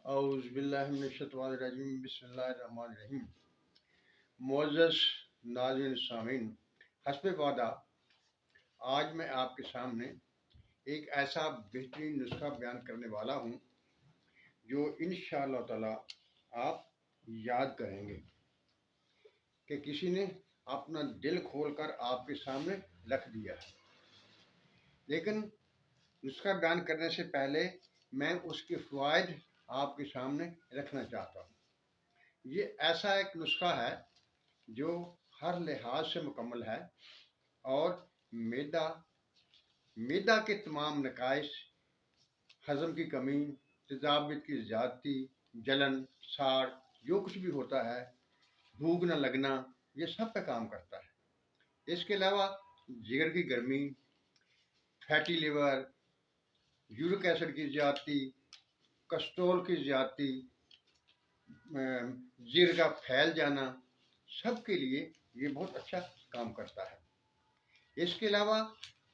اعوذ باللہ من الشیطان الرجیم بسم اللہ الرحمن الرحیم۔ معزز ناظرین سامعین، حسب وعدہ آج میں آپ کے سامنے ایک ایسا بہترین نسخہ بیان کرنے والا ہوں جو انشاءاللہ تعالی آپ یاد کریں گے کہ کسی نے اپنا دل کھول کر آپ کے سامنے رکھ دیا ہے۔ لیکن نسخہ بیان کرنے سے پہلے میں اس کے فوائد آپ کے سامنے رکھنا چاہتا ہوں۔ یہ ایسا ایک نسخہ ہے جو ہر لحاظ سے مکمل ہے اور معدہ کے تمام نقائص، ہضم کی کمی، تیزابیت کی زیادتی، جلن، ساڑ، جو کچھ بھی ہوتا ہے، بھوک نہ لگنا، یہ سب پہ کام کرتا ہے۔ اس کے علاوہ جگر کی گرمی، فیٹی لیور، یورک ایسڈ کی زیادتی، کسٹرول کی زیادتی، جگر کا پھیل جانا، سب کے لیے یہ بہت اچھا کام کرتا ہے۔ اس کے علاوہ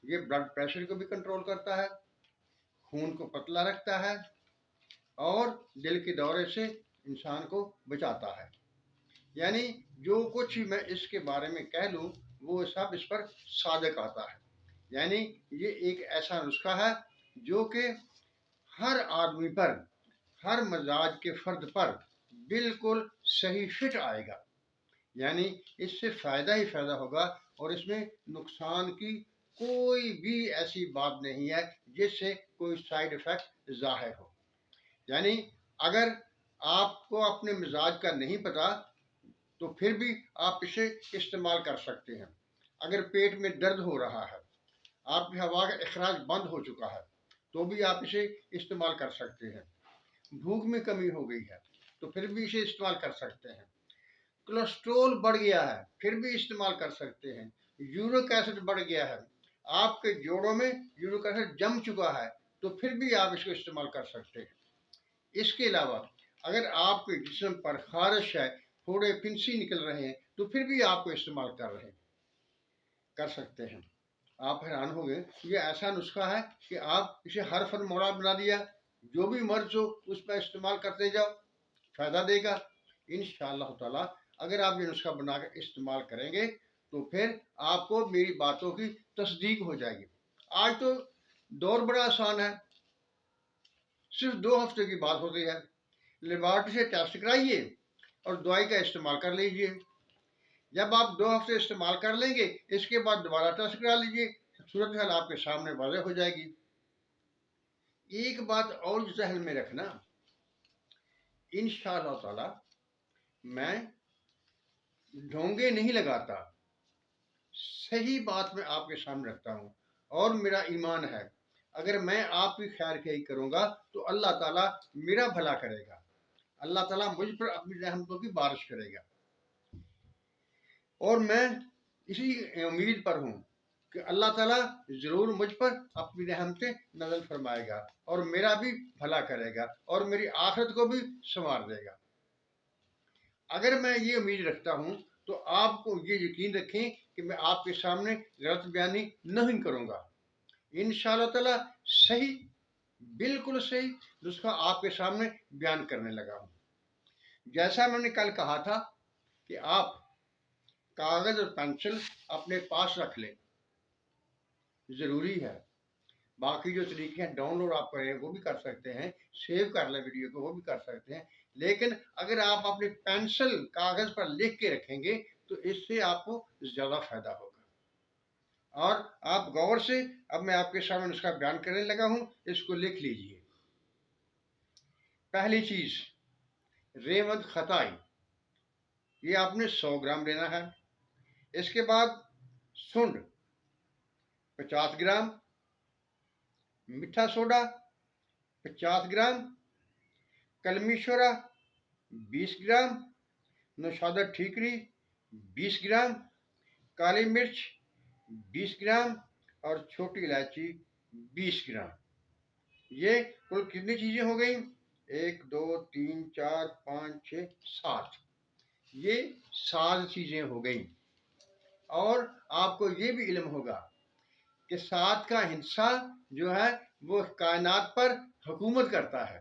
یہ بلڈ پریشر کو بھی کنٹرول کرتا ہے، خون کو پتلا رکھتا ہے اور دل کے دورے سے انسان کو بچاتا ہے۔ یعنی جو کچھ میں اس کے بارے میں کہہ لوں وہ سب اس پر صادق آتا ہے۔ یعنی یہ ایک ایسا نسخہ ہے جو کہ ہر آدمی پر، ہر مزاج کے فرد پر بالکل صحیح فٹ آئے گا۔ یعنی اس سے فائدہ ہی فائدہ ہوگا اور اس میں نقصان کی کوئی بھی ایسی بات نہیں ہے جس سے کوئی سائیڈ ایفیکٹ ظاہر ہو۔ یعنی اگر آپ کو اپنے مزاج کا نہیں پتہ تو پھر بھی آپ اسے استعمال کر سکتے ہیں۔ اگر پیٹ میں درد ہو رہا ہے، آپ کی ہوا کا اخراج بند ہو چکا ہے، تو بھی آپ اسے استعمال کر سکتے ہیں۔ بھوک میں کمی ہو گئی ہے تو پھر بھی اسے استعمال کر سکتے ہیں۔ کولیسٹرول بڑھ گیا ہے پھر بھی استعمال کر سکتے ہیں۔ یورک ایسڈ بڑھ گیا ہے، آپ کے جوڑوں میں یورک ایسڈ جم چکا ہے تو پھر بھی آپ اس کو استعمال کر سکتے ہیں۔ اس کے علاوہ اگر آپ کے جسم پر خارش ہے، تھوڑے پھنسی نکل رہے ہیں تو پھر بھی آپ کو استعمال کر سکتے ہیں۔ آپ حیران ہو گئے، یہ ایسا نسخہ ہے کہ آپ اسے ہر فن موڑا بنا دیا، جو بھی مرض ہو اس پہ استعمال کرتے جاؤ، فائدہ دے گا انشاءاللہ تعالی۔ اگر آپ یہ نسخہ بنا کر استعمال کریں گے تو پھر آپ کو میری باتوں کی تصدیق ہو جائے گی۔ آج تو دور بڑا آسان ہے، صرف 2 ہفتے کی بات ہوتی ہے۔ لیبارٹری سے ٹیسٹ کرائیے اور دوائی کا استعمال کر لیجئے۔ جب آپ 2 ہفتے استعمال کر لیں گے، اس کے بعد دوبارہ ٹیسٹ کرا لیجئے، صورتحال آپ کے سامنے واضح ہو جائے گی۔ ایک بات اور ذہن میں رکھنا، انشاءاللہ تعالی میں ڈھونگے نہیں لگاتا، صحیح بات میں آپ کے سامنے رکھتا ہوں اور میرا ایمان ہے اگر میں آپ کی خیر خواہی کروں گا تو اللہ تعالیٰ میرا بھلا کرے گا، اللہ تعالیٰ مجھ پر اپنی رحمتوں کی بارش کرے گا۔ اور میں اسی امید پر ہوں کہ اللہ تعالیٰ ضرور مجھ پر اپنی رحمتیں نازل فرمائے گا اور میرا بھی بھلا کرے گا اور میری آخرت کو بھی سنوار دے گا۔ اگر میں یہ امید رکھتا ہوں تو آپ کو یہ یقین رکھیں کہ میں آپ کے سامنے غلط بیانی نہیں کروں گا۔ انشاءاللہ تعالیٰ صحیح، بالکل صحیح نسخہ آپ کے سامنے بیان کرنے لگا ہوں۔ جیسا میں نے کل کہا تھا کہ آپ کاغذ اور پینسل اپنے پاس رکھ لیں، ضروری ہے۔ باقی جو طریقے ہیں ڈاؤن لوڈ آپ کریں وہ بھی کر سکتے ہیں، سیو کر لیں ویڈیو کو وہ بھی کر سکتے ہیں، لیکن اگر آپ اپنی پینسل کاغذ پر لکھ کے رکھیں گے تو اس سے آپ کو زیادہ فائدہ ہوگا۔ اور آپ غور سے، اب میں آپ کے سامنے نسخہ بیان کرنے لگا ہوں، اس کو لکھ لیجئے۔ پہلی چیز، ریوند خطائی، یہ آپ نے 100 گرام لینا ہے۔ اس کے بعد سنڈ 50 گرام، میٹھا سوڈا 50 گرام، کلمی شورا 20 گرام، نوشادر ٹھیکری 20 گرام، کالی مرچ 20 گرام اور چھوٹی الائچی 20 گرام۔ یہ کل کتنی چیزیں ہو گئیں؟ 1 2 3 4 5 6 7، یہ 7 چیزیں ہو گئیں۔ اور آپ کو یہ بھی علم ہوگا کہ 7 کا ہندسہ جو ہے وہ کائنات پر حکومت کرتا ہے